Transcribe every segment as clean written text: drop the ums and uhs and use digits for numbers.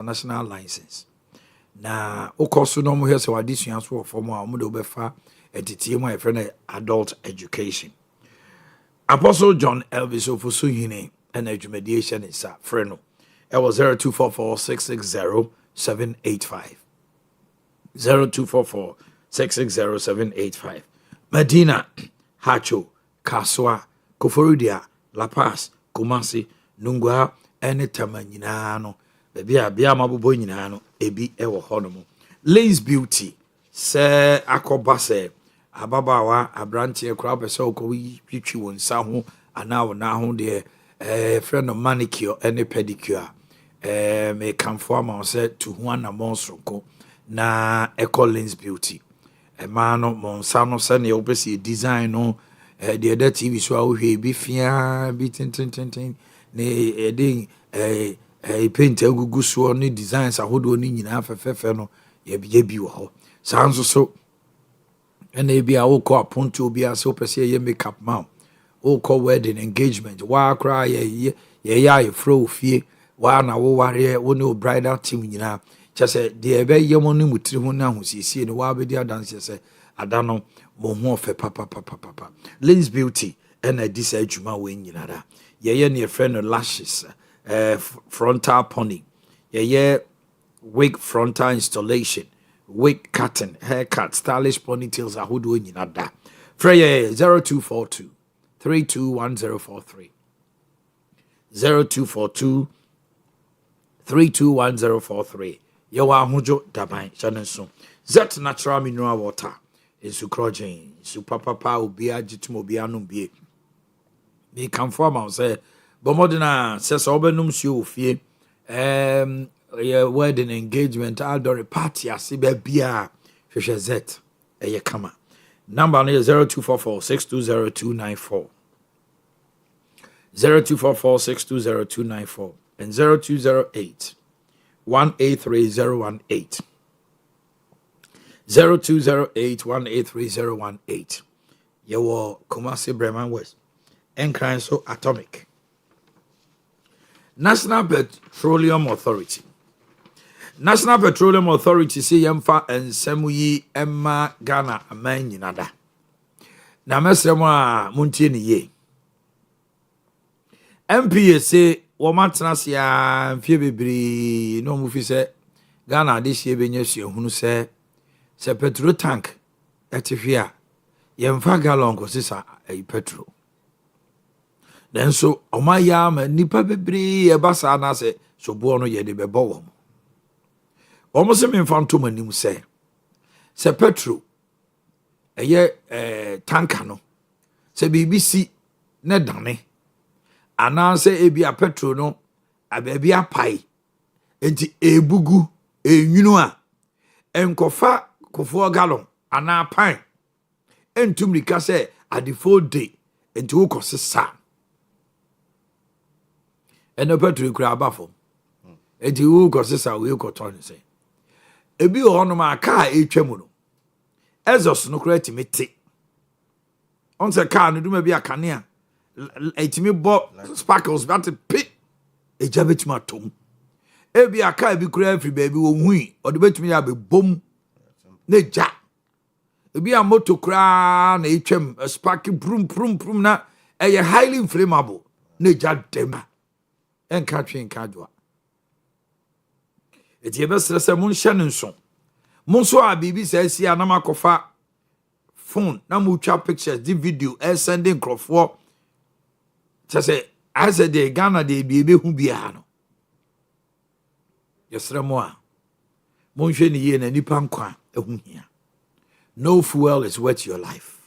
national license. Na okoso no mo hwese wade sua so for mo a mo de obefa etitie mo efre adult education. Apostle John Elvis Ofosuhine and adwumadie is a friend no. It was 0244660785. 0244660785. Medina, Hacho, Kaswa, Koforidia, La Paz, Kumasi, Nungwa, ene tamanyina no. Bia mabobo nyina no ebi ewo honomo. Lace Beauty se akoba se ababawa abrantie kra pese okowi twitwi wonsa ho ana wona ho de friend no manicure ene pedicure me kamfo ama se to ho na monsronko na Lace Beauty ma no monsa no se ne opese design no de that TV so ahwe bi fia bi tintintintin ne edin paint agugu so ne designs ahodo ni nyina fefefe no ye bi wo ho sanso so ene bi a wo ko aponto obi ase opese ye makeup ma wo ko wedding engagement wa kra ye ya fro fie wa na wo ware wo ne bridal team nyina chese de ebe ye mo ne mutiri ho na ahosiesie ne wa be di adanse se adano mo ho fe papa. Lace Beauty ene dis adwuma we nyina da ye ne friend no lashes frontal pony wig frontal installation wig cutting haircut stylish ponytails ahodo nyina da frey 0242 321043 0242 321043 yewa ahojo daban chanenso zet natural mineral water is ukrogen super papa obi agitum obi anum bie me kamfo am say bomodina says obenum si ofie wedding engagement outdoor party asibe bia hwehwe zet kama number no 0244620294 0244620294 and 0208 183018 0208 183018 yewo Kumasi Bremen West enkran so atomic National Petroleum Authority. National Petroleum Authority say yemfa ensem yi emma Ghana aman nyinada. Na mesrem a muntie ne ye. MPA say wo matena se a mfie bebre no mu fi se Ghana de hie benya suahunu se petrol tank etihwe a yemfa gallon ko sisa petrol. Then so omaya ma nipa bebre e basa na se so bo no ye de bebo wo omo se me fanto manim se petrol tanka no se BBC ne dane ana se ebia petrol no abia apai enti ebugu enwunu a enkofa kofo gallon ana pan entumrika se adifo day enti wo kosesa eno petrol kura abafo enti wo kosesa we koton se ebi ono ma car etwam no exhaust no kura timete on se car no duma bi akane a etimi bo sparkles that pit ejabetuma tom ebi aka bi kura free baby wo hui o de betumi ya be bom na ja ebi a moto kura na etwam spark brum na highly inflammable na ja dem enka twen kadwa eti ebesere se mun hye nso mun so a bibi se asi anama kofa phone na mu twa pictures di video sending crofo say as a day Ghana de biebe hu bia no yesere mo a mun hwe ni ye na nipa nkwa ehu hia no fuel is worth your life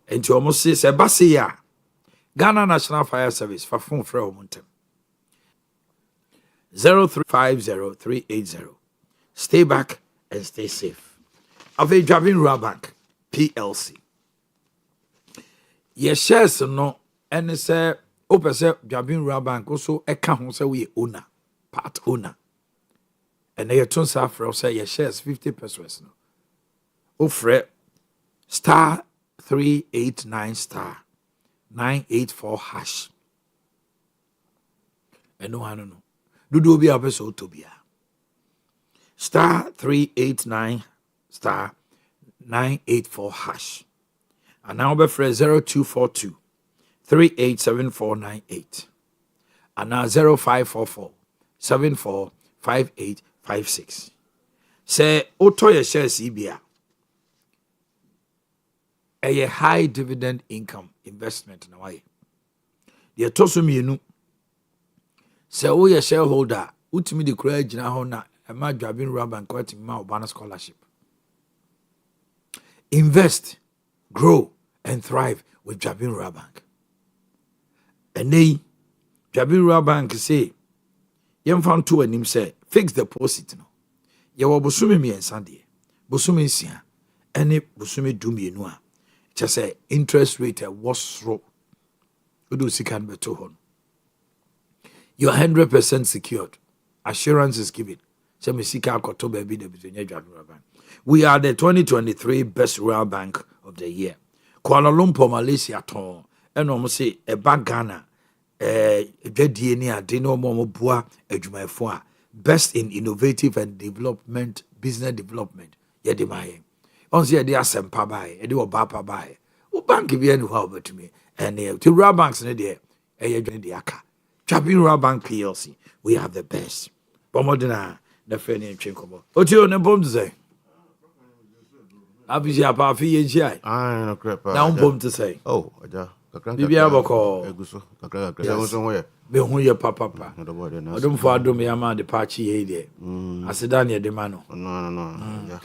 enti almost say base ya Ghana National Fire Service fa phone frɛ o montem 0350380. Stay back and stay safe. Of a driving Rural Bank PLC. Yes, shares no, and say, open say driving Rural Bank also a count say we owner, part owner. And they turn south for say yes, shares 50%. No. Offer star 389 star 984 hash. And no, I don't know. Dudu obi abeso otobia star 389 star 984 hash. And now be fresh 0242 387498. And now 0544 745856. Say auto your shares EBA. A high dividend income investment na way. The tosumienu. Say oh your shareholder, utimi the courage na hona, a ma driving rub and quoting ma Obana scholarship. Invest, grow, and thrive with Jabin Rural Bank. And they Jabin Rural Bank say, Yem found two and him say, fix deposit no. Yawa busumi mi ensandie. Busumi sia. Any busumi dumi enua. Just say interest rate was through. Udu sikan beto hon. You're 100% secured. Assurance is given. Say me sika koto baby de between Jabin Rural Bank. We are the 2023 best rural bank of the year. Kuala Lumpur, Malaysia, ton. And almost say a bank Ghana. Best in innovative and development, business development. Yedimaye. Once they are sempa by, a do bapa by. O bank be any how to me. And the rural banks in there, a diaka. Jabin Rural Bank PLC. We have the best. Bomodina, the Fenny and Chinkomo. What you on bomb to say? Abisi apa fi yenjia. No crap. Na umbom to say. Oh, aja. Bibi aboko. Eguso. Kakra. So ho ye. Be hu ye papa. Odum fo adum ya ma de pachi ye de. Aseda ne de ma no. No. Ja.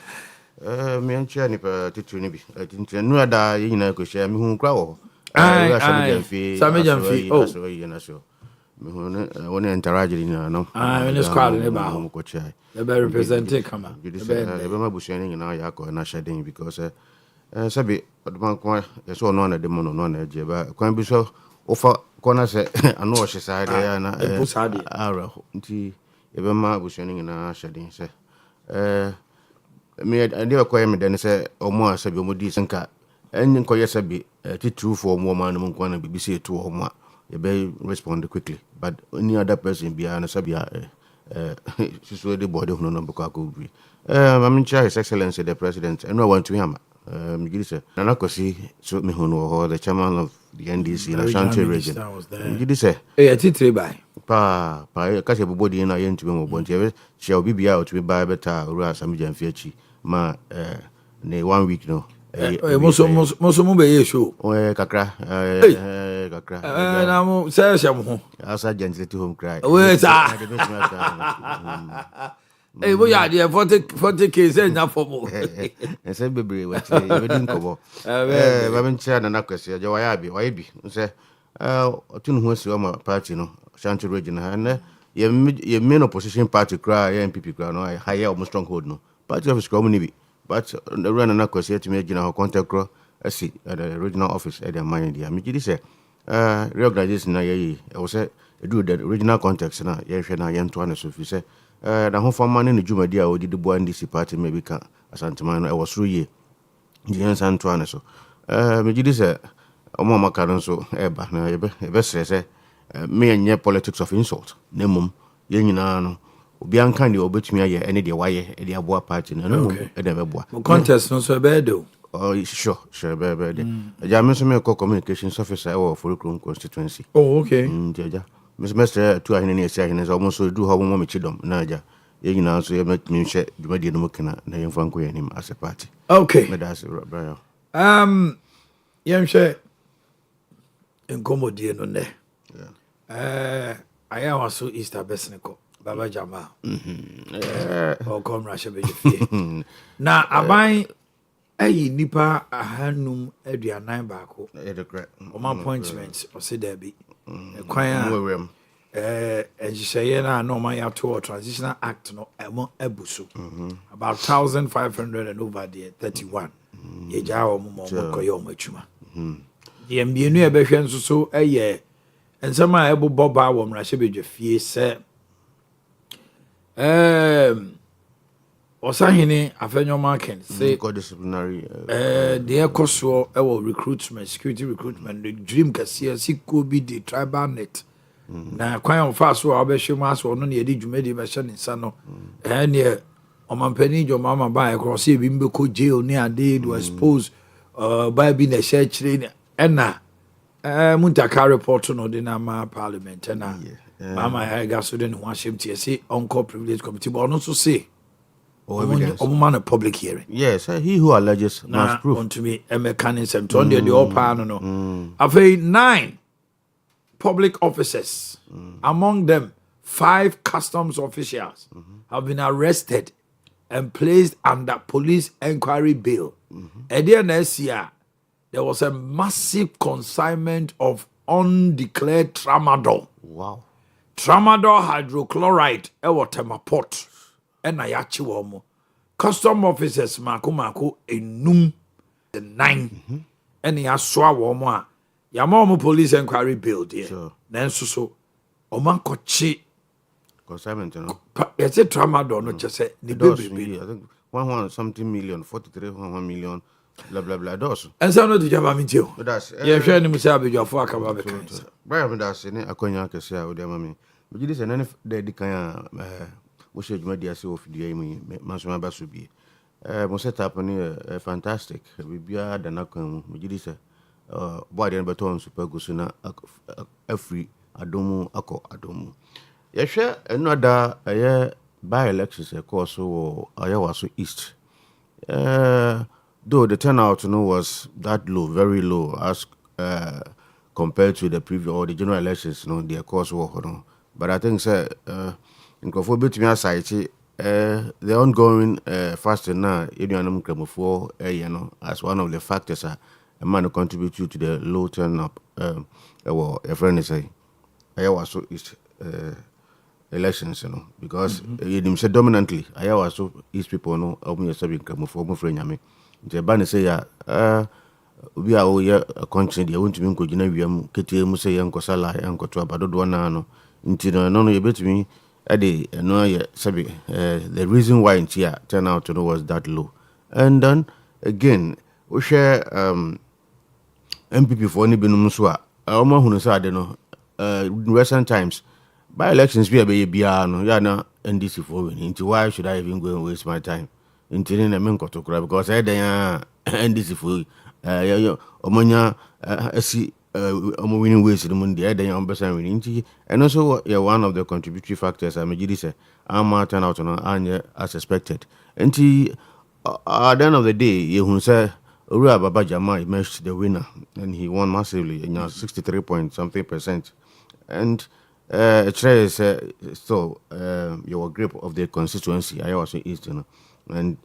Me enchia ni pa titu ni bi. Tintin nu ada ye nyina ko hia me hu kra wo. Same jamfi. Oh. So ye na so. Me hu ne woni interact ni na no. Me squad ne ba ho. Ko chai. They be represented kama. Be ma busuani nyina ya ko na shading because sabi odman kwa so no na de mo no na je ba kwan bi so ofa kona se anu o hye ya na ara nti e be ma busuani nyina shading se me ade ko yemi de se omo asabi omo di senka enyin ko yesabi titu for omo ma no nkwa na bibi se etu omo e be respond quickly but any other person be na sabi so the body no because go be I'm His Excellency the President and I want to him Nana Kosi so me hono the chairman of the NDC na Ashanti region you say titire by pa ka se bobodi na ye ntube mo bonti she obi bia o to buy better ru asam jamfi achi ma ne 1 week no mo be ye show kakra na mo say sham ho asa gentlety home cry we sa we ya dey 40k say na for mo say bebre we din kobo ba ben chia na kwese je wa bi say otun ho si o ma party no Ashanti region ha na ye main opposition party cry ye MPP cry no higher almost stronghold no party office come ni bi but the run na kwese to me gina ho contact cro asi at the regional office at the mind dia me gidi say reorganization na ye e say do the regional context na ye hwe na ye nto na so fi say na ho forma ne djumadi a odi de bo NDC party maybe ka asanteman no e was ye Jian Santo na so me gidi say omo maka so eba na ye be say me enye politics of insult na mum ye nyina no obi anka ne obetumi aye ene de waye e de aboa party na no e de beboa contest no so be do oh sure be de ja me so me communications officer e for Krum constituency oh okay ja Mr. Tu ahine ne esi ahine so almost do ho mo me chidom na ja ye nyina so ye metumi hwe dwumadi no mukena na ye mfa nko yanim as a party okay me that's right yem hwe enkomodie no ne aya waso Easter besneko baba jama o kom rashe beje na aban ayi nipa ahanum aduanan baako o appointment o se there be kwan enjisheye na no man ya to transitional act no ebusu about 1500 and over there 31 ye jawo mo koyo mo atuma ye mbienu e behwe nso so eye ensema ebo boba wo mrahye bedwe fie se Osahene afenyo ken say disciplinary the ekoso ewo recruitment security recruitment the dream kase siko bi the tribal net na kwan of fast so obehwe mu aso no na ye di dwumedi be hye nsa no ne Omanhene Yaw mama by across here bimbo jail near did was exposed by being a share train enna muntaka report no de na ma parliament na mama I got so den one shame to say uncle privilege committee but also say man a public hearing. Yes, he who alleges must prove. To me a mechanism to under the upper no. I've 9 public officers, among them 5 customs officials have been arrested and placed under police inquiry bail. At the next year, there was a massive consignment of undeclared tramadol. Wow. Tramadol hydrochloride, temaport, and ayachi womo. Custom officers, mako, enum, 9, and yaswa womo. Yamomo police inquiry bail, dear. Sure. Then so, omankochi. Consignment, you know. It's a tramadol, not just say, I think 1 something million, 43 1 million. Blah blah blah. Does. And so no to jaba me too. That's. Yeah, sure ni musabe jo for akaba be kan. Brian das ni akonya kese a odi amami. Me gidi se na de di kan mo she djuma dia se ofidua yi mansoma ba so bi. Mo setup ni fantastic. Bibia da na kan me gidi se board en beton super gusu na afri adomu akọ adomu. Ye hwe enoda by elections e course so Ayawaso East. Though the turnout was that low, very low, as compared to the previous or the general elections, their course war. But I think, sir, in conformity to my society, the ongoing fasting now, as one of the factors, a man who contribute to the low turnout. A friend is say, Ayawaso East elections, because you said dominantly, Ayawaso East people know, open yourself in Kramofo, friend. The ban say we are all a country, they want to be good, Kitty Musa and Kosala and Kotua, but don't want to know. No, you bet me, Ade, no, Sabi, the reason why in here turned out to know was that low. And then again, we share MPP for any Benumuswa, Oma Hunusa, I don't know, in recent times, by elections, we are Biano, Yana, NDC for winning. Why should I even go and waste my time? Until in a minute to cry because I and this if we Omonya see winning ways in the moon the other young person winning and also one of the contributory factors I made this I'm turn out on as expected. And at the end of the day, you say Owia Baba Jama emerged the winner and he won massively, 63 point something percent. And so your grip of the constituency, I also East, and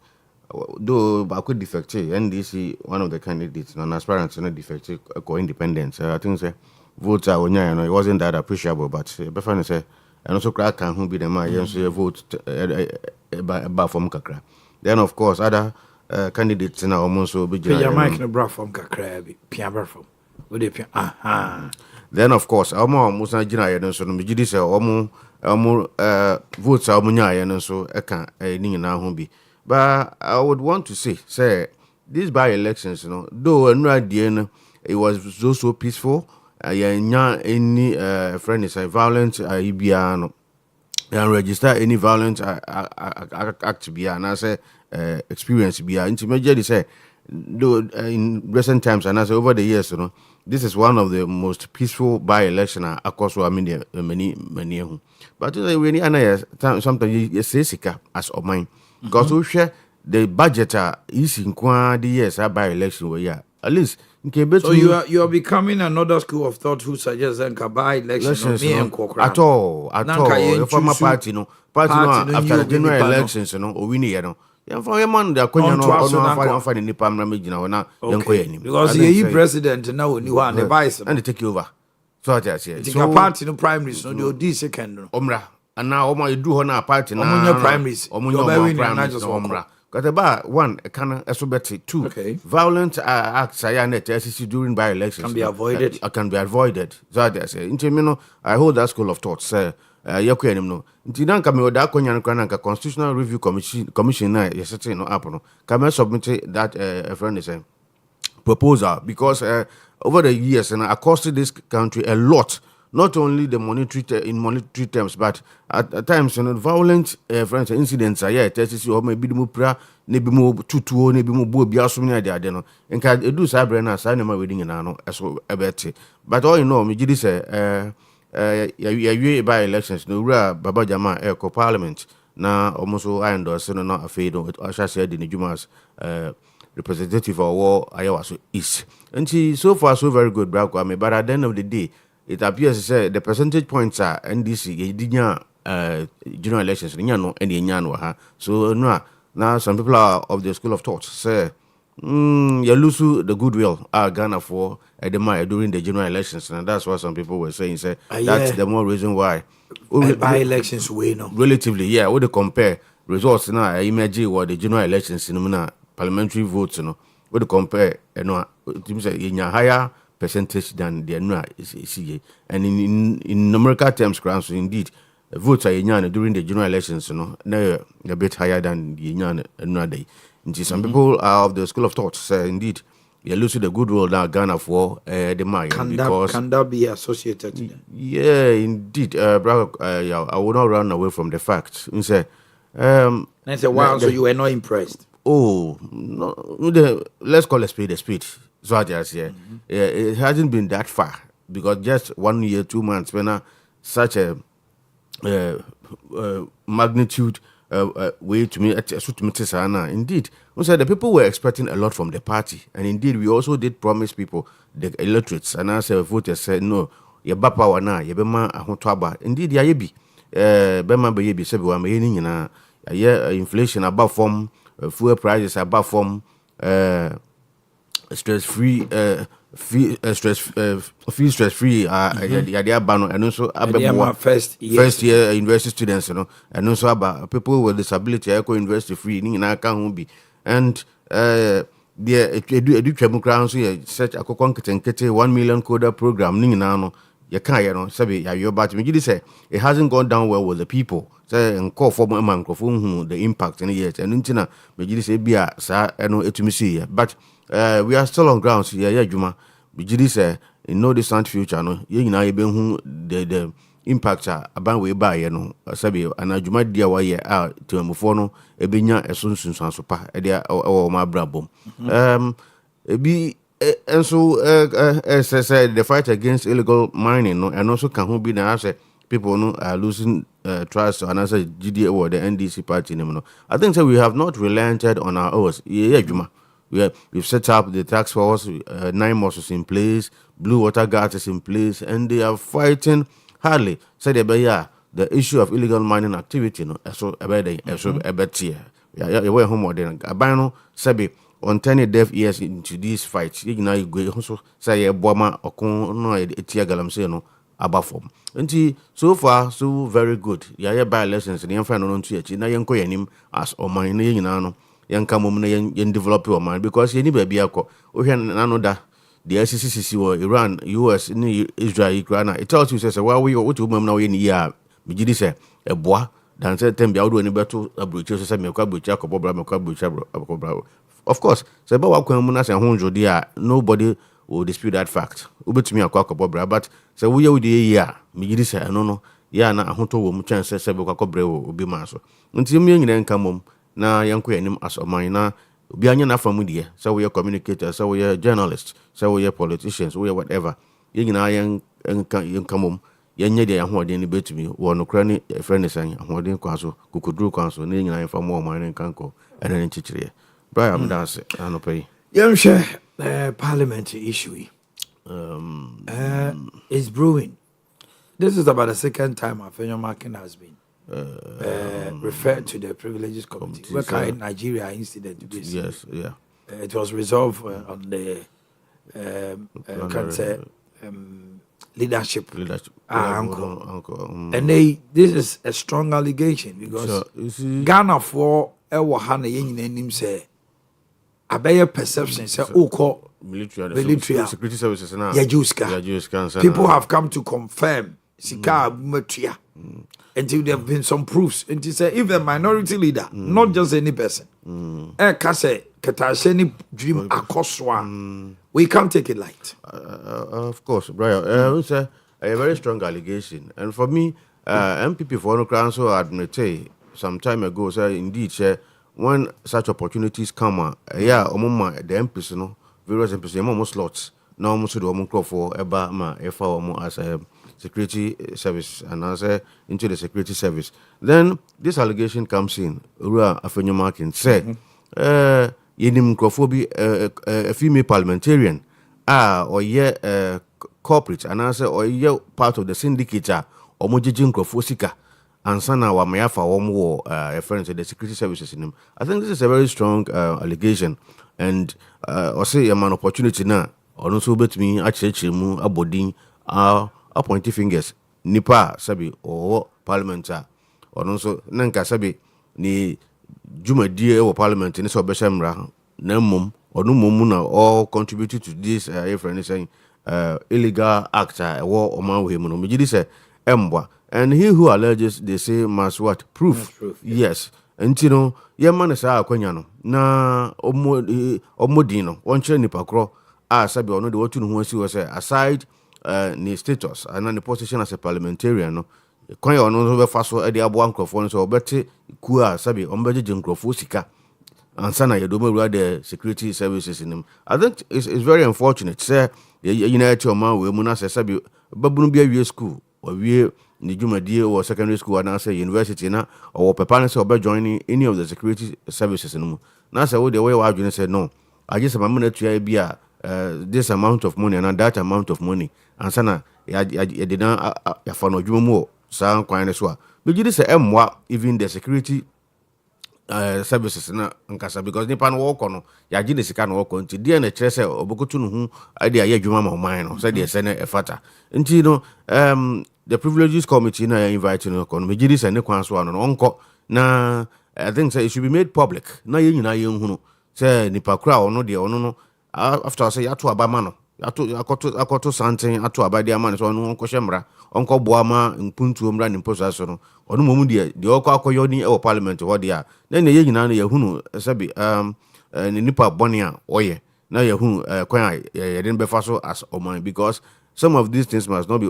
though I could defect NDC, one of the candidates, non-aspirants, not defective, co-independence. I think votes are it wasn't that appreciable, but Befana say, and also crack can who be the man, so vote by from Kakra. Then, of course, other candidates now almost will be Mike no bra from Kakra, Piabra from. Then, of course, Omo Musa Jina, and so Mijidis, votes are Munya, and so I can't now be. But I would want to say, these by-elections, though it was so peaceful, any friend is a violent Ibiano, and register any violent act be and I say experience be intermediate say though in recent times and as over the years, this is one of the most peaceful by-election across many. But sometimes you say as of mine. Because we share the budget is in the years by election where at least so you are becoming another school of thought who suggests that by election at all the former party after the general elections or we need for a man that because you president now and the vice and take over so I say so party no primaries no the second omra. And now, you do on our party now. Primaries. Because about one, can better 2. Okay. Violent acts during by elections can be avoided. Can be avoided. So I say, I hold that school of thought, sir. No. Intidan kami oda konya nkrananka Constitutional Review Commission na yesete no happen. Can submit that friend is proposal because over the years and across this country a lot. not only the in monetary terms, but at times, violent friends incidents are here. Tests or maybe the mupra, maybe more tutu, maybe more biasumia de adeno. And can do sabrina, sign my wedding in ano as well a bet. But all you know, me did say, by elections, no rare Baba Jama Eco Parliament. Na almost I endorse no not afraid of it. I said in the Jumas representative of war Ayawaso East. And she so far so very good, Brakwame. But at the end of the day, it appears to say the percentage points are NDC general elections, no any nyano. So no now some people are of the school of thought say you lose the goodwill Ghana for Edema during the general elections, and that's what some people were saying. Say that's the more reason why. By elections way no. Relatively, yeah. What they compare results now, I imagine what the general elections in parliamentary votes, what they compare, it seems in a higher percentage than the annual is. And in numerical terms, grounds indeed, votes are during the general elections, they're a bit higher than the annual day. Some people are of the school of thought say indeed. You lose the goodwill now Ghana for the Maya. Can that be associated to them? Yeah, indeed. I will not run away from the fact. You say, and say, wow, so you were not impressed? Oh, no, let's call a spade a spade. So I just say, it hasn't been that far because just 1 year, 2 months when such a magnitude way to me, indeed. So the people were expecting a lot from the party, and indeed we also did promise people, the electorates, and as the voters said, no, your bapa wana, your bema ahotwaba. Indeed, ya yebi, bema be yebi sebi wa meyeni na, inflation above form, fuel prices above form, stress-free, stress-free, yadia bano, and also first year university students, and also about people with disability, university free, na can be. And the edu grounds here such a concrete 1 million coder program ning na you can't sabi ya but me say it hasn't gone down well with the people say and call for microphone the impact in years and ntina me say bia sa etumi see but we are still on grounds here juma me say in no distant future no ye nyina ye be hu the impact aban we ba ye no sabi anadwuma dia wa ye temufo no ebenya esunsun so pa e dia o ma brabom ebi enso say the fight against illegal mining no and also can who be na say people no are losing trust and as GDA or the NDC party no. I think so we have not relented on our oars. Juma. We've set up the task force, 9 muscles in place, blue water guards is in place, and they are fighting hardly. Say the issue of illegal mining activity, so about here. You were home or then Abano Sabi on 10 deaf years into these fights. You know, you go also say a bomber or no a tiagalam say no above form. And so far, so very good. By lessons in the infant on to it. Now, young him as Omanhene Yaw young develop your mind because you need baby. Another. The SCCC or Iran, US, Israel, Ukraine. It tells you, says, well, we go to women now in the year. Bijidi say, a bois, dan said, Tembi, I do any better, a butcher, said, me, of course, say, but what Munas and Honjo, dear, nobody will dispute that fact. Uber to me a cockabobra, but say, we are the year. Mijidi say, no, ya na a honto will chance, said, Cockabra will be maso. Until me and then come na young queen as of mine. Be anya from media, so we are communicators, so we are journalists, so we are politicians, we are whatever. You know, young come home, young lady, and what any bet to me, one cranny, a friend is saying, what in council, who could do council, needing I for more mine and canco, and an inch. Brian, that's it, I don't pay. Young share parliamentary issue is brewing. This is about the second time Afenyo Markin has been. Referred to the Privileges Committee. Where Nigeria incident this. Yes, yeah. It was resolved on the leadership. Uncle. And this is a strong allegation because Ghana for Ewahana Yin say a better perception say military security services now. Yajuska. People have come to confirm Sika Matria. Until there have been some proofs. And to say if a minority leader, not just any person, dream akoswa, we can't take it light. Of course, Brian. a very strong allegation. And for me, MPP for no crown so admit some time ago, so indeed, when such opportunities come, yeah, the MPs, various MPs, almost slots, no almost do almost for eba ma efa as a security service and answer into the security service. Then this allegation comes in. Ura Afenyomakin say, yenim microphobi a female parliamentarian, or corporate and answer or part of the syndicate, or mojijin crofosika. And sana wa meafa war reference to the security services in him. I think this is a very strong allegation, and or say a man opportunity na or no so bet me actually mu abodin appointing fingers nipa sabi or parliamentar or no so nanka sabi ni juma die or parliament ni so beshamra na mum or no mum na all contributed to this reference saying illegal act or man we mu no me say embwa. And he who alleges, they say, must what? Proof. Yes. And you know, your man is our quanyano. Na omodino. One chain nipakro. Sabi or no the watching who was aside ni status and the position as a parliamentarian. No, Kwanya or no faso edi abu microphone so bete kua sabi ombeji microphone and sana yedomo the security services in him. I think it's very unfortunate. Say you know your man we muna sabi babunu be school or we ni Jumadi or secondary school and say university na or pepane say obe joining any of the security services no. Na say the way wa adwene say no. I just am money to be this amount of money and that amount of money. And sana ya did not ya for no dwuma mu sa kwan so a. Be gidi say emwa even the security services na nkasa because nipa no work no ya gidi sika no work nti dia na kire say obokotu no hu ade aye adwuma ma oman no say de say na efata. Nti no the privileges committee na invite no kono me gidi say ne kwan so ano no onko na I think say it should be made public na ye nyina ye hunu say nipa kura ono de ono no after say yato abama no akoto santen ato abade ama so ono onko hwemra onko boama mpuntu omra ne mposo aso no ono momu de akoyo ni e parliament ho de a na ye nyina no ye hunu sabi nipa boni a oye na ye hunu kwan ye den befa so as oman because some of these things must not be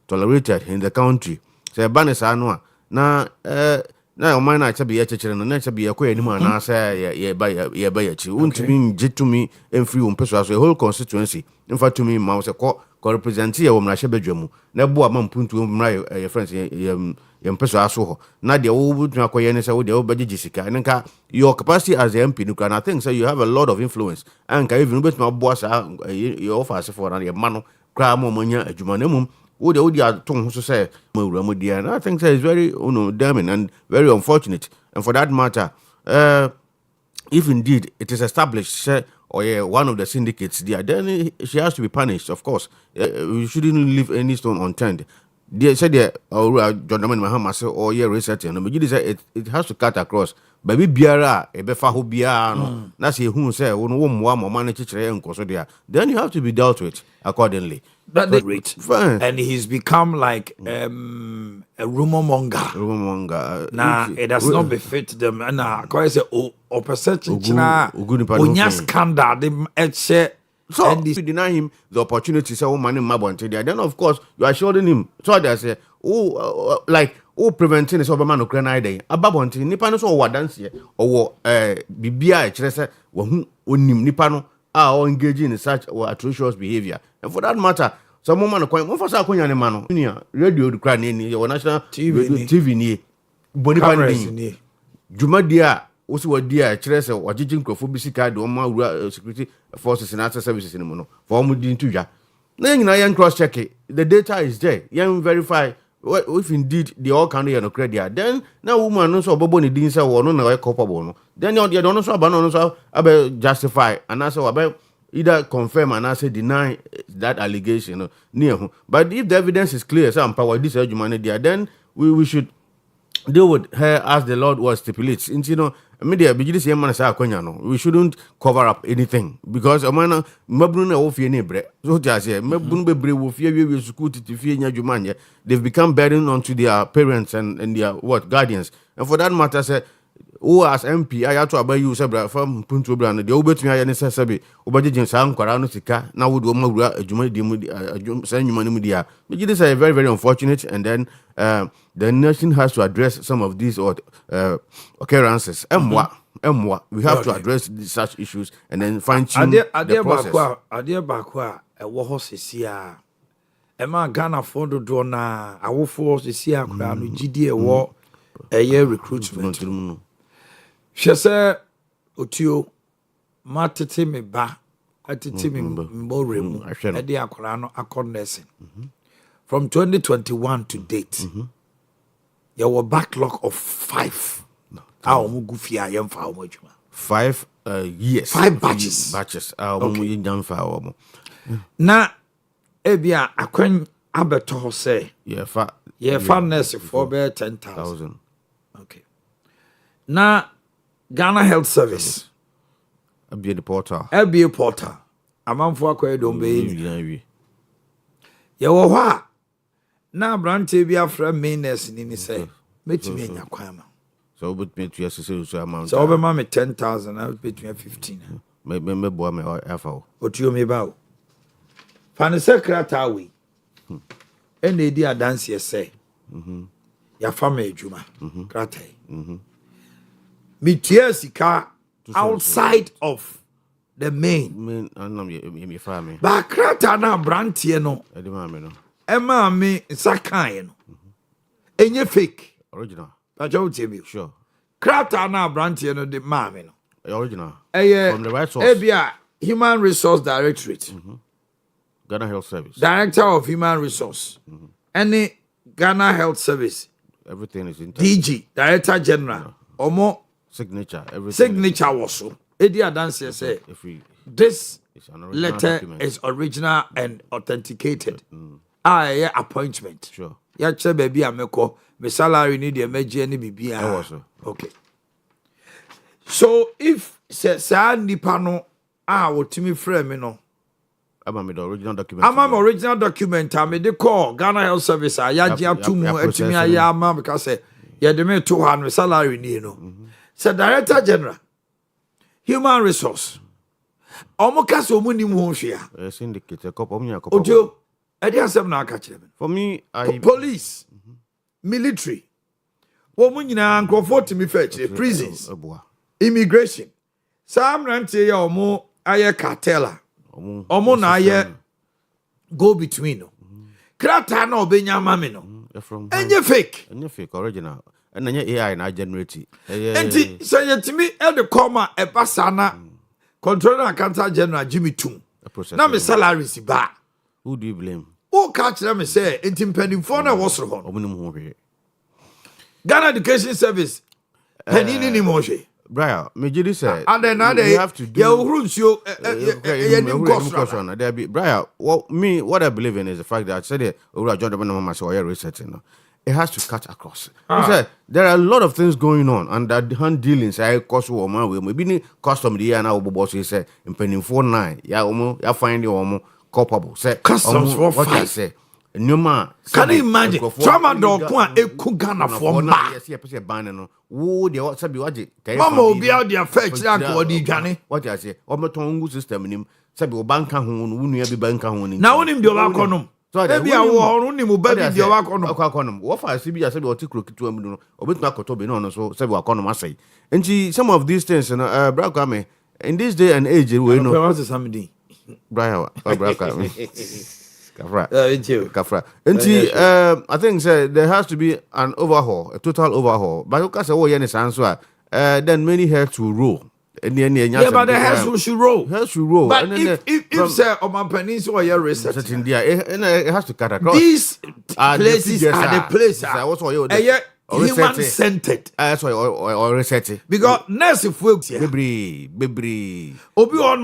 tolerated in the country. Say banisa no na oman na chabe ye chechere no na chabe ye ko anim na say ye ba ye chi untimi nje to me emfiri umpeso aso a whole constituency in fact to me ma say ko represent ye wo mra hye badwamu na bo ama mpuntu mra ye friends ye mpeso aso ho na de wo butu akoye ne say wo de wo bagigi sika nka your capacity as a MP no and I think say you have a lot of influence and can even bet ma bo sa your office for na ye mano kra mo manya adwuma na mum would aton so say and I think that is very damning and very unfortunate. And for that matter, if indeed it is established or one of the syndicates there, then she has to be punished, of course. We shouldn't leave any stone unturned. They said John Mahama say research and it has to cut across. Baby biara ebefa ho biara no na say who say wo mo man chichere enkoso dia, then you have to be dealt with accordingly. But the rate, and he's become like a rumor monger. Nah, it does not befit them. And I say, oh, perception, onya scandal, they so and you deny him the opportunity. Say, man in Mabonte there. Then of course you are shielding him. So they say, preventing is over man no cry day. Ababonte nipa no so wadanse or bibia e kire say wo onim nipa no are engaging in such atrocious behavior. And for that matter, some woman no for say akonya ne man no radio do cry ni your national TV ni bonipa ni juma dia osi wadia kire say wagigin krofo bi sika de o security forces and access services ni mo no for mo di ntudwa na nyina yan cross check it. The data is there, yan verify if indeed the all can no credit then na woman no so bobo ni din say wo no na culpable no then you don't so aba no so abe justify and also abe either confirm and also deny that allegation no. But if the evidence is clear say empower this human there, then we should deal with her as the Lord was stipulates. And media be this man say akonya no, we shouldn't cover up anything because man mabunu na wo fie ne bre so just say mabunu bebre wo fie we school titifie nya dwuma. They've become burden onto their parents and their guardians. And for that matter say who as MP I had to obey you sebra from punto bra no de obetumi aye ne sesebe obagye san kwara no sika na wo de o mawura adwuma di mu san nwuma no mu dia me this is very very unfortunate and then the nation has to address some of these occurrences we have to address such issues and then fine tune the process ade bakwa e wo ho sesia e ma Ghana for do na awofo sesia kura no gidi e wo eye recruitment hwe se otio matete me ba atete me mboremu e de akora no accommodation from 2021 to date there were backlog of 5 mu gufia yemfa omo adwuma 5 years 5 batches mu yemfa omo na ebia akwan abeto say fa nurse for be 10,000 okay na Ghana Health Service abia portal amanfo akoye do be ye wo ho na brante bia fra mainers ni say metimi anya kwan ma so but me to so amount so be ma me 10,000 I between 15 me boa me afa otio me ba o fa ne secretary we ene edi adanse ye say ya fa me adwuma kratai me tia sika outside of the main anam me fa me ba krata na brante no e de ma me no Emma me sakan no enye fake original I told you sure krata na brante no de ma me no original from the right source ebia Human Resource Directorate Ghana Health Service Director of Human Resource any Ghana Health Service everything is in DG Director General omo signature everything signature was so edi adanse say this letter is original and authenticated appointment sure ya che baby ameko me salary need the meje ni bibia okay so if say nipa no wotimi frame me no I'm the original document I'm original document I me call Ghana Health Service ya gi atumu atimi aya ama because say ya de me 200 salary ni no say Director General Human Resource omo kase omo nim ho hwea syndicate ojo edi asem na aka kire me for me police military omo nyina nkrofo timi fetch prisons immigration some rantie ya omo aye cartela omo na aye go between no krata na obenya mame no enye fake original and then AI na generate enti say yetimi e de come e pasa na controller accountant general Jimmy Tum na me salary si ba who do you blame who catch them say enti mpanimfo na wosoro ho omunim ho hwe Ghana Education Service panini ni mo hwe Brian me jidi say you have to do ya ohurunsuo there be Brian what I believe in is the fact that I said Owia John Debe na mama say researching no it has to cut across. There are a lot of things going on and that hand dealings I cost woman we maybe ni custom the year now boss say in penny 49 ya find the culpable say customs for what I say Numa can you imagine trauma dog kwa eku Ghana for ma yes you ban no wo de what sabi waje mama obi out there fetch like odi dwane what I say omotongu system nim sabi obanka ho no wunu bi banka ho ni na wonim de obakonom ebi awo hono ni mo ba bi de obakonom wo fa sibi ya sabi otikro kitu amu no obetuma koto be no so sabi wakonom asai enti some of these things no bra kwame in this day and age we know what's something Brian bra kwame Kafra. Kafra. I think there has to be an overhaul, a total overhaul. But you can say, oh, yeah, then many heads will roll. Yeah, but the heads should roll. Heads should roll. But if say, Oman Peninsula, you're researching, it has to cut across. These places are the places. Human-centered. That's why or research. Because nurse if we Bibri. Obi on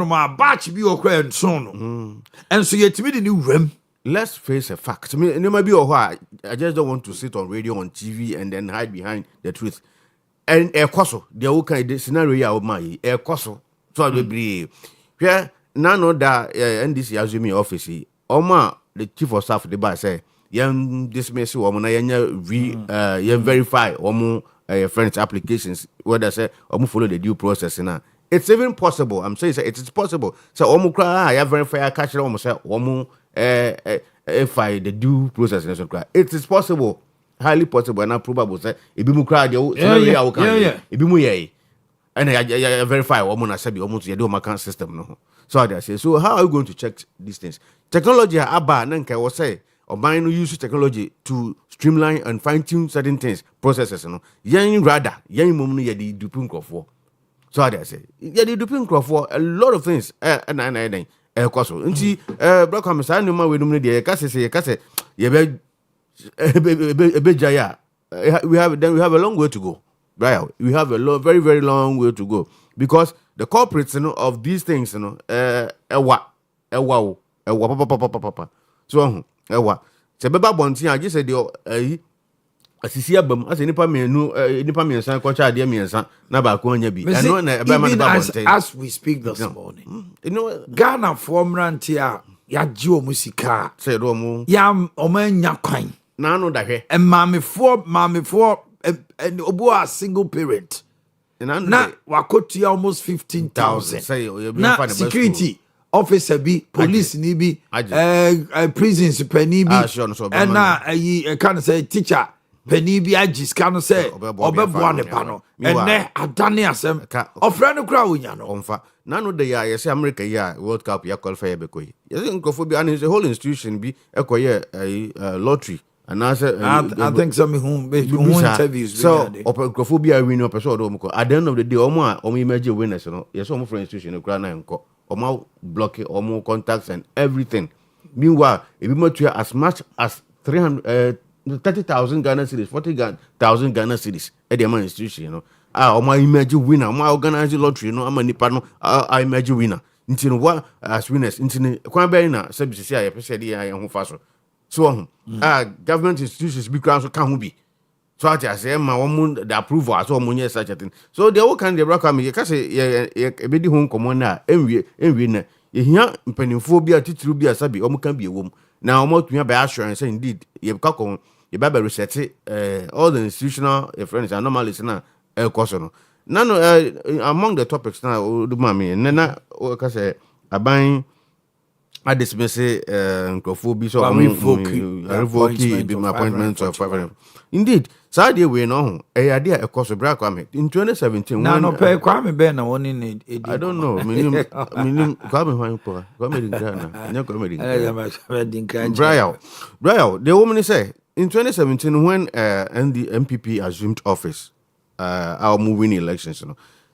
my batch be okra and son. And so yet me the new rem. Let's face a fact. Me no might be I just don't want to sit on radio on TV and then hide behind the truth. And koso the okay scenario ya my koso so bibri. Yeah, none that NDC Azumi office. Oma the chief of staff the bar say yan dismiss woman na yan verify omo friends applications whether say follow the due process now. It's even possible. I'm saying it is possible. So cry I verify catch almost say if I the due process it is possible, highly possible and probable say it be cry it be mu and I verify woman as be almost you do my system no. So I say so how are you going to check these things? Technology aba nanka was say or mine use technology to streamline and fine-tune certain things, processes, Yang rather, yang mum ya di duping for. So I say, ya di duping for a lot of things, and koso. Nti, black commissar, no man we don't need the case, jaya. We have a long way to go. Right? We have a very, very long way to go. Because the corporates, of these things, papa. So, se beba bonti a just say the asisi abam ase nipa miensan ko cha de miensan na ba ko anya bi eno na eba man ba bonti as we speak this morning Ghana formranti a ya ji omusika say do mu ya omanya kwan na no da hwe mamefo obo a single parent na wakotua almost 15,000 say you be find the security officer bi police ni bi prisons penny bi and na can say teacher penny bi agis can say obebo ne pa no ene adane asem ofra no kra wonya no onfa na no de ya say America ya World Cup ya qualify be koyi yes nkofo bi and the whole institution bi ekoye lottery and I think some who interviews so nkofo bi a win person do mko at the end of the day omo imagine winners no yes omo for institution no kra na nko omo block omo contacts and everything. Meanwhile, if you want to as much as 30,000 Ghana cedis, 40,000 Ghana cedis at the institution, omo imagine winner, omo organize lottery, no, ama nipa no, I imagine winner. Into what as winners, into Kwambe na services here, I said here, I faso. So, government institutions be grounds can be. So I say, my woman, the approval, as all money such a thing. So the whole kind of rock me, because a bit home commoner, and we you hear peniophobia, titrubia, sabi, or can be a woman. Now, more to me by assurance, indeed, you have cockle, you better reset all the institutional friends are normal listener, El Cosono. None among the topics now, do mammy, and then I say, I buying. I dismiss Nkrofobi so revoke be my appointment of 5. Indeed, Saturday we know a idea a course of Black Kwame in 2017. Now no pay Kwame Ben one in it. I don't know. Meaning Kwame Wine Poor, Comedy Ghana, no comedy. Brian, the woman say in 2017 when and the MPP assumed office, our moving elections,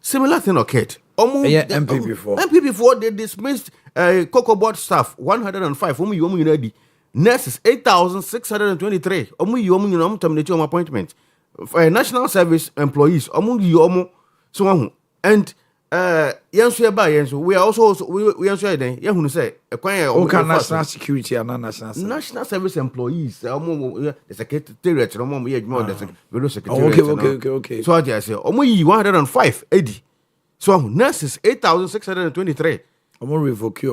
similar thing occurred. MPP4 they dismissed Cocoa Board staff 105 omu ready nurses 8,623 omu terminate appointment national service employees omu so and we are also we answer then yehunu say national security and national service employees the secretariat the secretariat okay so I say omu 105 80. So nurses 8,623. I'm revoke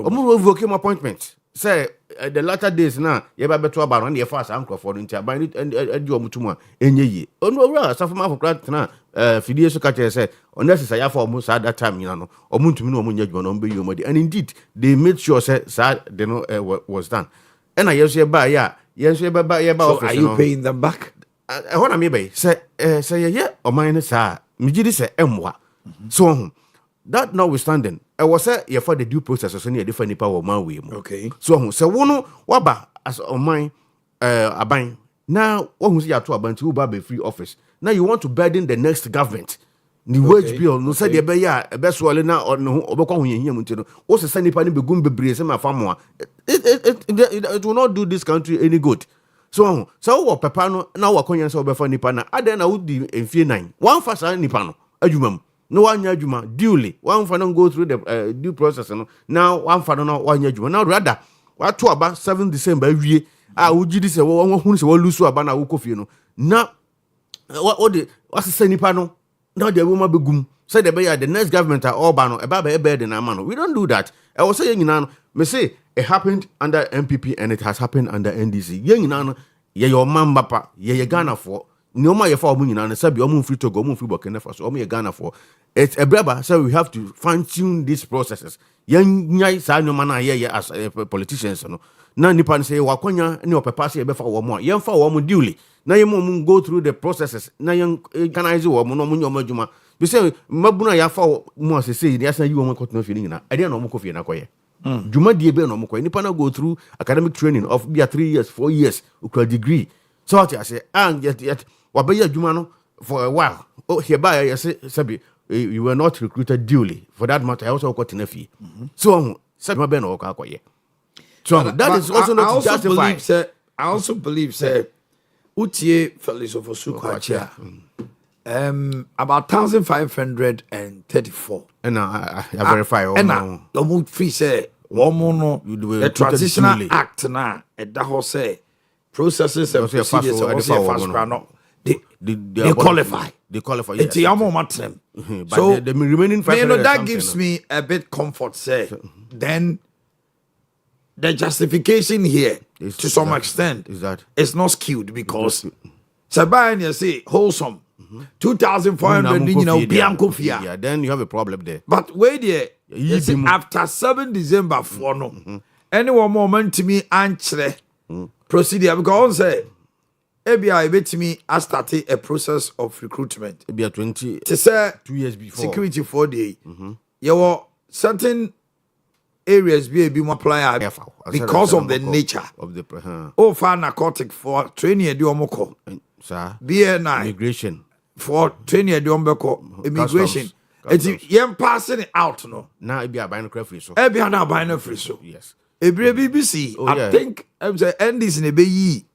my appointment. Say the latter days now, you better to about on the fast anchor for the buy it and you mutuma enye. Oh no, suffer for crack now. Fidia Socrates said, unnecessary for almost at that time, or Muntino Munjman on Bay. And indeed, they made sure said they know was done. And I yes, by are you paying them back? What I mean by say, yeah, or mine, sir. Mijidi say, Mwa. So that notwithstanding, I was say for the due process so near different power man way. Okay. So wono waba as on mine aban. Now one who's ya to aban to be free office. Now you want to burden the next government. The wage bill no say the be ya e be so na no obekwa hu yehia muti no. O se nipa ni begum bebre se ma famoa. It will not do this country any good. So wo papa no na wo akonya se obefa nipa na aden na wo di enfie 9. One fasa nipa no adwumam. No one juma duly. One for don't go through the due process. Now one for no one juma. Now rather, what to about 7 December every I would you say one who is all loose about a week. Now what the what's the same panel? Now the woman begum said the next government are all bano about a bed in a man. We don't do that. I was saying now, me say it happened under MPP and it has happened under NDC. Young nan, ye your man papa, ye Ghana for. Noma ye for money and sabi omu free to go omu free Burkina Faso omu ye Ghana for. It's a brother, so we have to fine tune these processes. Yan nyai sa nyoma na ye as politicians no. Na nipa say wakonya ni opepa say be fa wo mo. Yan fa wo mo duly. Na ye mo go through the processes. Na yan organize wo mo no mo nyoma adwuma. Be say mabuna ya fa mo say dey asan yi wo mo koto feeling na. E dey na mo ko fie na koye. Dwuma die be na mo koye. Nipa na go through academic training of be 3 years, 4 years, ukra degree. So what I say, and yet wabaya adwuma no for a while. Oh, hereby I say sabi you were not recruited duly. For that matter, I also got in a fee. So, so that is also not justified. I also believe, sir, Utie Felix of Osukwacha, about 1,534. And I verify all. And you free say, the Transitional Act now, at the whole say, processes and procedures they qualify. They qualify. Yes. So the remaining 500 that gives me a bit comfort. Say then the justification here, to some extent, is that it's not skewed because Sabine say wholesome 2,400. You know, Bianco Fia. Yeah, then you have a problem there. But wait there. After 7 December for no, anyone moment to me answer procedure because say. ABI bet me I started a process of recruitment. ABI 20 to say 2 years before security 4 day. There were certain areas be more apply because of the nature of the for narcotic for training a duomoko. Sir, BNI immigration for training a duombeko immigration. It's yam passing it out no. Now ABI buying free so. ABI now buying free so. Yes. ABI BBC. I think I'm say end this in a bay.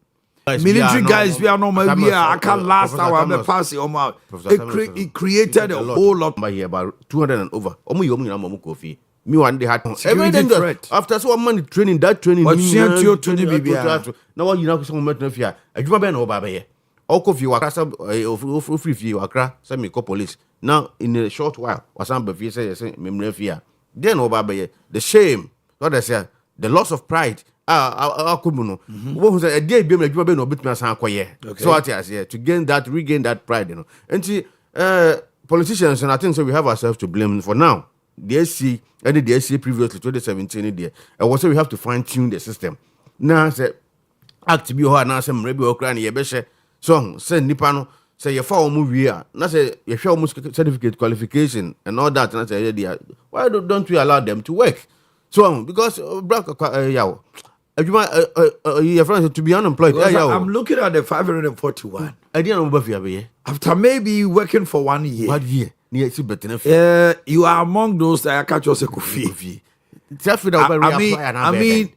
Military guys, we are normal. I can't last hour. I'm passing on my. It created a whole lot. By here, about 200 and over. Coffee. Me one day had security threat. After so money training, that training. But now you know some met fear. I do my no baba here. All coffee wakra free fee wakra. Send me call police. Now in a short while, was some befi say me fear. Then no baba here. The shame. What I say. The loss of pride. What was a day be no bit me san koye. So what I say to regain that pride, you know. And see politicians and I think so we have ourselves to blame for now. The SC previously 2017 there. And also we have to fine tune the system. Now say act be ho na say mrebi okra na ye be hye. So say nipa no say you fa omo wi a na say you hwe omo certificate qualification and all that na say why don't we allow them to work? So because yaw your friends to be unemployed. I'm looking at the 541. After maybe working for 1 year. 1 year. You are among those that I catch us a coffee. I mean,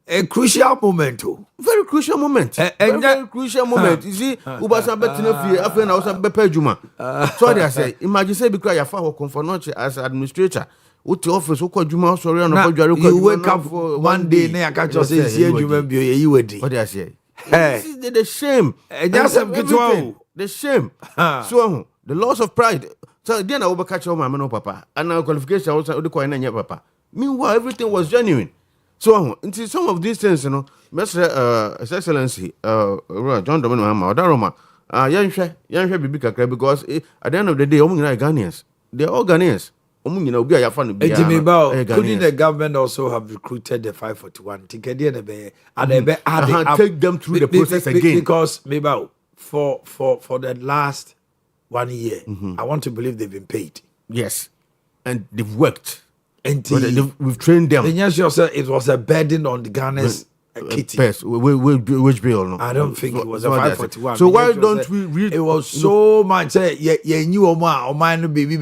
a crucial moment. Very crucial moment. Very crucial moment. You see, Ubasa Betinafia, after I was a Bepejuma. Sorry, I say, imagine say because you found comfort as administrator. What office? What Juma? Sorry, you wake up for 1 day. I catch you say, you would. What I say? This is the shame. The shame. So the loss of pride. So then I will catch all my man, papa, and our qualification also the coin and papa. Meanwhile, everything was genuine. So into some of these things, you know, Mr. His Excellency, John Dominic Roma, young baby because at the end of the day, Ghanaians, they're all Ghanaians. Couldn't the government also have recruited the 541? Take them through the process again. Because maybe for the last 1 year, I want to believe they've been paid. Yes, and they've worked. And we've trained them. It was a burden on the Ghana's kitty. Which bill? No? I don't think it was a 541. So why don't we read? It was so much. You knew Oman baby.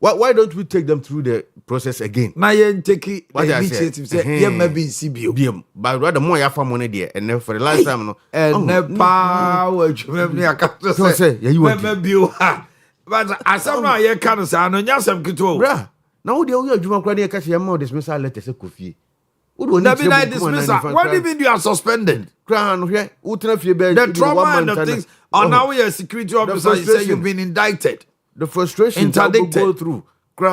Why don't we take them through the process again? Now you take it initiative. Say maybe CBO. But rather more you money there, and then for the last time, no. And power. I can't say you maybe. But as somehow you can't say I know you some kito. Now the only Juma Crania catch your more dismissal letters a coffee. Dismissal. What do you mean you are suspended? The trauma and the things. And now you're a security officer. You say you've been indicted. The frustration interdicted. Go through. Where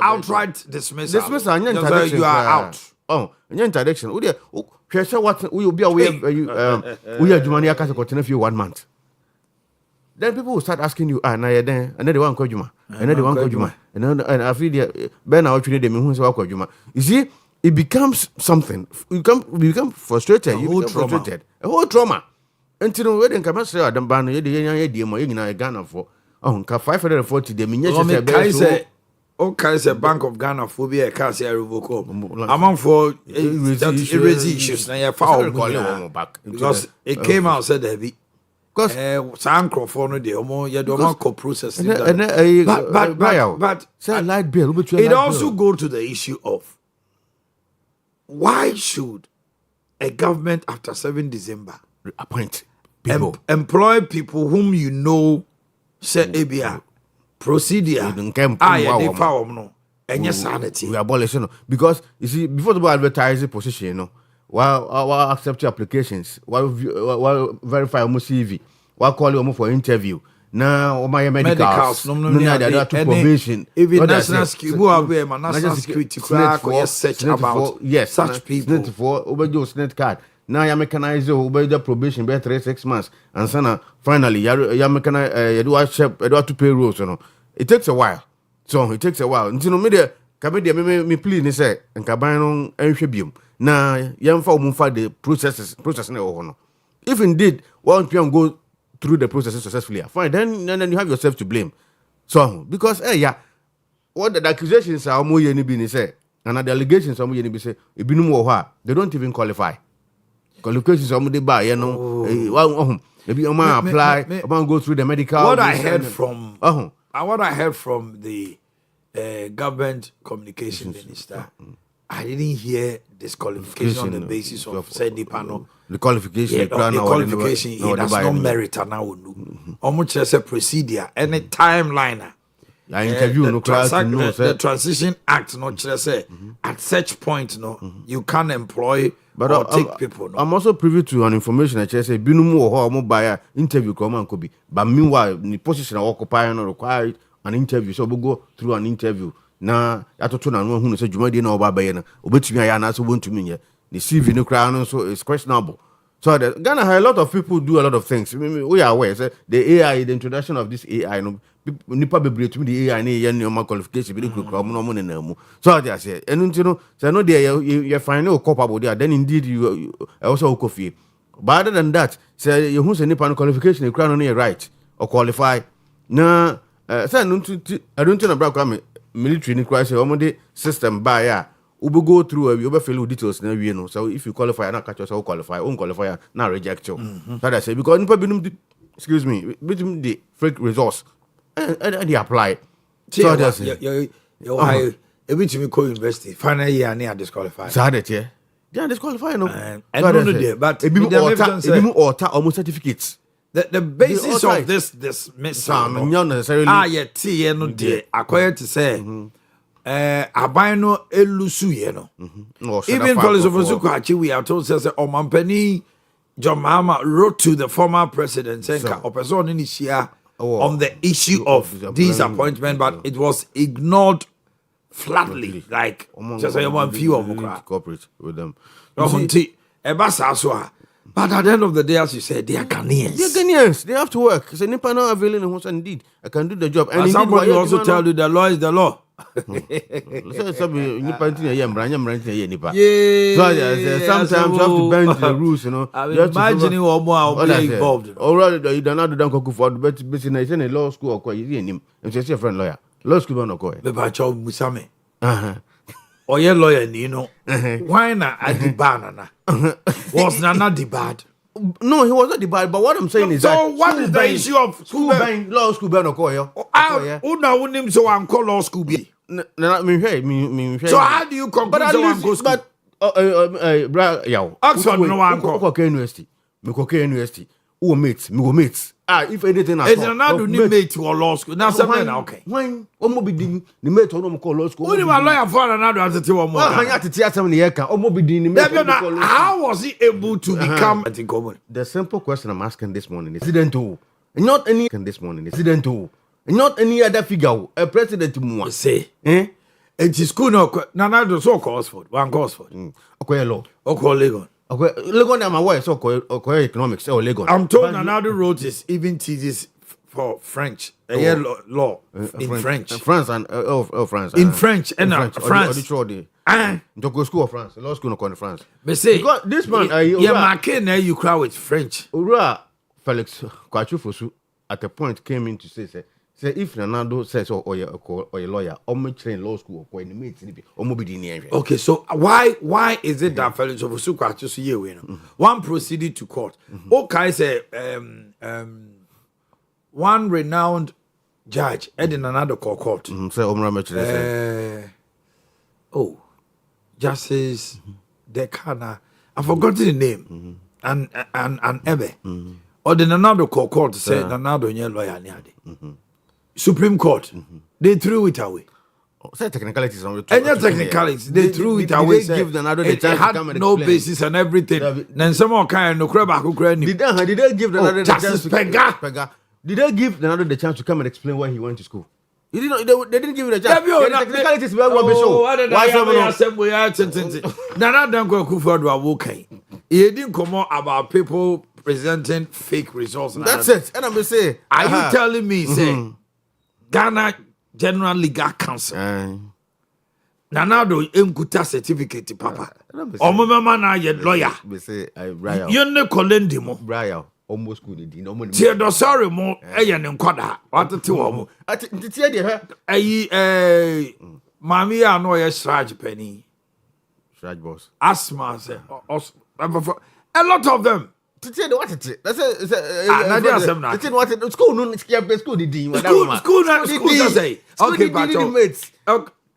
outright dismissal. Dismissal. You are out. Oh, interdiction. what we will be aware we are Jumani Akasa continue for 1 month. Then people will start asking you, now you're there, and then they want Kojuma, and then they want Kojuma, and I feel Ben out today, they mean who's Kojuma. You see, it becomes something. You become frustrated. You become frustrated. A whole trauma. Until we didn't come and say, Adam Ban, you're the Ghana for 540 the Okay, say Bank of Ghana phobia case revocable. Among for issues now back because it came out said heavy. Because some microphone the you don't process but light bill it also go to the issue of why should a government after 7 December appoint people employ people whom you know say ABR procedure no sanity we abolish because you see before the advertising position while accept your applications while verify almost CV while call you for interview now my medicals no probation even national security search about such people for over snake card now you mechanize over the probation be 3-6 months and sana finally you mechanize you do to pay rules it takes a while until media me please ni say nkaban no enhwe biom na yemfa omfa the process na ho no if indeed one can go through the process successfully fine then you have yourself to blame so because what the accusations are mo ye ni bi ni say and the allegations are mo ye ni bi say ebinum wo ho they don't even qualify qualifications are mo dey ba maybe apply go through the medical what I heard from the government communication minister, I didn't hear disqualification on the basis of sending panel. The qualification, he does not merit now. Almost as a procedure, any timeline. The Transition Act, not just say at such point, you can't employ or take people. I'm also privy to an information that says Binumu or mobile interview could be, but meanwhile, the position of occupying required an interview, so we'll go through an interview. Now, I told you who said you might know about Bayana, but me, I answer one to me. The CV no crown, so it's questionable. So Ghana has a lot of people do a lot of things. We are aware. So the AI, the introduction of this AI, nipa be to the AI, any qualification, so they say, and so no, you find no culpable there. Then indeed you also coffee. But other than that, say you who's a nipa qualification, you crown on your right or qualify. Now, I don't think about military ni crisis almost system by we go through we over fill details na we know. So if you qualify na catch yourself qualify unqualify na reject you. So that say because nipa binum excuse me binum the fake resource and they apply. So that's you high everything go university final year na disqualify. So that they are disqualified no. And no there but ebimu alter almost certificates. The basis of this mission not necessarily no de acquire to say abino elusu ye no even philosopher Sukwachi we are told says Omanhene John Mahama wrote to the former president saying or person in here on the issue of this appointment but it was ignored flatly like just say one few of cooperate with them but at the end of the day, as you said, they are Ghanaians. They are Ghanaians. They have to work. It's a nipa now availing who indeed I can do the job. And somebody will also tell you the law is the law. Sometimes you have to bend the rules, Imagining what more I'll be involved. Already, you don't know the Danko for the business in a law school or quite him. And she's a friend lawyer. Law school no go. The Bacho Musame. Or your lawyer, why not at the banana? Was Nana the bad? No, he was not the bad, but what I'm saying is so that. So, what is the issue of school buying? Law school buying, Una so I'm called law school. So, how do you compare to but Oxford, no one called University. University. Who mates? Me go mates. If anything, it's another new mate to law school. Now, something okay. When be the mate or no call law school. Only one lawyer for another as a two or more. I had to tell some year or be the how was he able to become? I think the simple question I'm asking this morning is incidental. Not any this morning is incidental. Not any other figure. A president to say, It is school no. Nana do so Oxford. One Oxford. Okay, law. Okay, Legon. Okay, Legon am aware so economics or Legon. I'm told another road is even thesis for French. Law in French. France and France. In French and France. Go school of France. Law school in France. But say because this man you cry with French. Ura Felix Kwachufosu at a point came in to say if Ronaldo says or a lawyer or me train law school or in the or mobile. Okay, so why is it that Felix Kwachufosu here? One proceeded to court. Okay, say one renowned judge in another court. Justice Dekana, I've forgotten the name. And Ebe. Or then another court said another lawyer. Supreme Court, they threw it away. Technicalities on any technicalities, they threw it away. It had no basis and everything. Then someone kind of crab did they give another Justice Pega? Did they give another the chance to come and explain why he went to school? He didn't. They didn't give it a chance. Technicalities were Nana don't go for the walking. He didn't come out about people presenting fake results. That's it. And I'm saying, are you telling me, say, Ghana General Legal Council? Nana do imkuta certificate, Papa. Omama na ye lawyer. You ne kolendi mo. Brian. Almost good. Theodore sorry mo eya ne nkoda watete wo mo tie de ha ayi mami ya no ye shraj penny shraj boss asthma say a lot of them tie de what it that's na dey asem na tie what school no school di din school na say okay but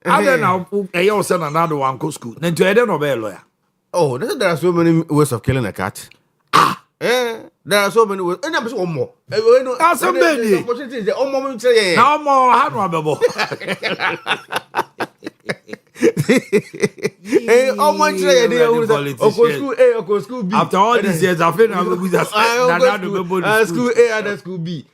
other now eya o say na another one go school na to ede no be lawyer. Oh, there are so many ways of killing a cat. There are so many ways. And I'm one more. That's a baby. Now more hard one, after all these years, I feel I'm going to school A and school B.